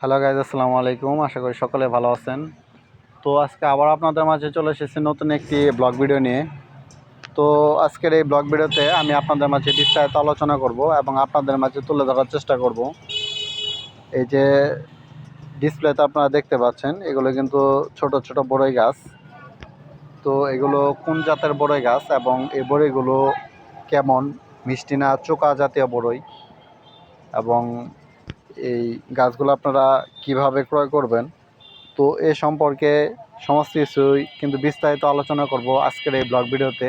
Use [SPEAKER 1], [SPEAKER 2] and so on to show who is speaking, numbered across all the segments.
[SPEAKER 1] Hello guys, আসসালামু আলাইকুম। আশা করি সকলে ভালো আছেন। তো আজকে আবার আপনাদের মাঝে চলে এসেছি নতুন একটি ব্লগ ভিডিও নিয়ে। তো আজকের এই ব্লগ ভিডিওতে আমি আপনাদের মাঝে বিস্তারিত আলোচনা করব এবং আপনাদের মাঝে তুলে ধরার চেষ্টা করব। এই যে ডিসপ্লেতে আপনারা দেখতে পাচ্ছেন, এগুলো কিন্তু ছোট ছোট বড়ই গাছ। তো এগুলো কোন জাতের বড়ই গাছ এবং এই বড়ইগুলো কেমন, মিষ্টি না চোকা জাতীয় বড়ই, এবং এই গাছগুলো আপনারা কিভাবে ক্রয় করবেন, তো এ সম্পর্কে সমস্ত কিছুই কিন্তু বিস্তারিত আলোচনা করব আজকের এই ব্লগ ভিডিওতে।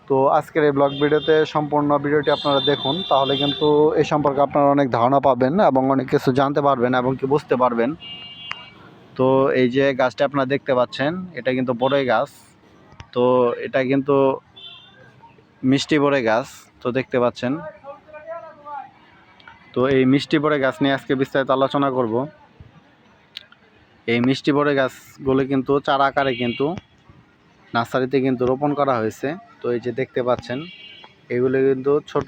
[SPEAKER 1] তো আজকের এই ব্লগ ভিডিওতে সম্পূর্ণ ভিডিওটি আপনারা দেখুন, তাহলে কিন্তু এই সম্পর্কে আপনারা অনেক ধারণা পাবেন এবং অনেক কিছু জানতে পারবেন এবং কি বুঝতে পারবেন। তো এই যে গাছটা আপনারা দেখতে পাচ্ছেন, এটা কিন্তু বড়ই গাছ। তো এটা কিন্তু মিষ্টি বড়ই গাছ। তো দেখতে পাচ্ছেন, তো এই মিষ্টি বড়ই গাছ নিয়ে আজকে বিস্তারিত আলোচনা করব। এই মিষ্টি বড়ই গাছগুলো কিন্তু চারা আকারে কিন্তু নার্সারিতে কিন্তু রোপণ করা হয়েছে। তো এই যে দেখতে পাচ্ছেন, এগুলো কিন্তু ছোট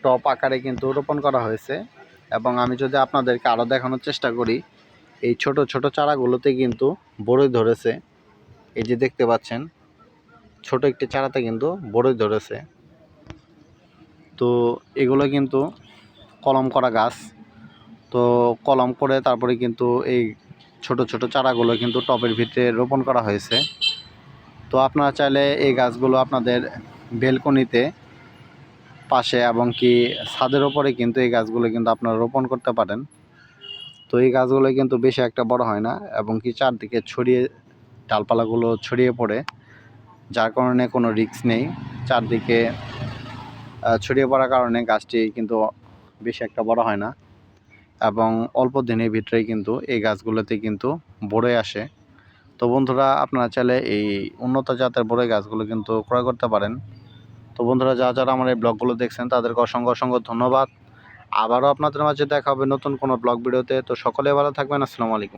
[SPEAKER 1] টপ আকারে কিন্তু রোপণ করা হয়েছে। এবং আমি যদি আপনাদেরকে আরও দেখানোর চেষ্টা করি, এই ছোট ছোট চারাগুলোতে কিন্তু বড়ই ধরেছে। এই যে দেখতে পাচ্ছেন, ছোট একটি চারাতে কিন্তু বড়ই ধরেছে। তো এগুলো কিন্তু কলম করা গাছ। তো কলম করে তারপরে কিন্তু এই ছোট ছোট চারাগুলো কিন্তু টবের ভিতরে রোপণ করা হয়েছে। তো আপনারা চাইলে এই গাছগুলো আপনাদের বেলকনিতে পাশে এবং কি ছাদের ওপরে কিন্তু এই গাছগুলো কিন্তু আপনারা রোপণ করতে পারেন। তো এই গাছগুলো কিন্তু বেশি একটা বড় হয় না এবং কি চারদিকে ছড়িয়ে ডালপালাগুলো ছড়িয়ে পড়ে, যার কারণে কোনো রিস্ক নেই। চারদিকে ছড়িয়ে পড়ার কারণে গাছটি কিন্তু বেশি একটা বড় হয় না এবং অল্প দিনের ভিতরেই কিন্তু এই গাছগুলোতে কিন্তু বড়ই আসে। তো বন্ধুরা, আপনারা চাইলে এই উন্নত জাতের বড়ই গাছগুলো কিন্তু ক্রয় করতে পারেন। তো বন্ধুরা, যারা আমার এই ব্লগগুলো দেখছেন তাদেরকে অসংখ্য অসংখ্য ধন্যবাদ। আবারও আপনাদের মাঝে দেখা হবে নতুন কোনো ব্লগ ভিডিওতে। তো সকলে ভালো থাকবেন। আসসালামু আলাইকুম।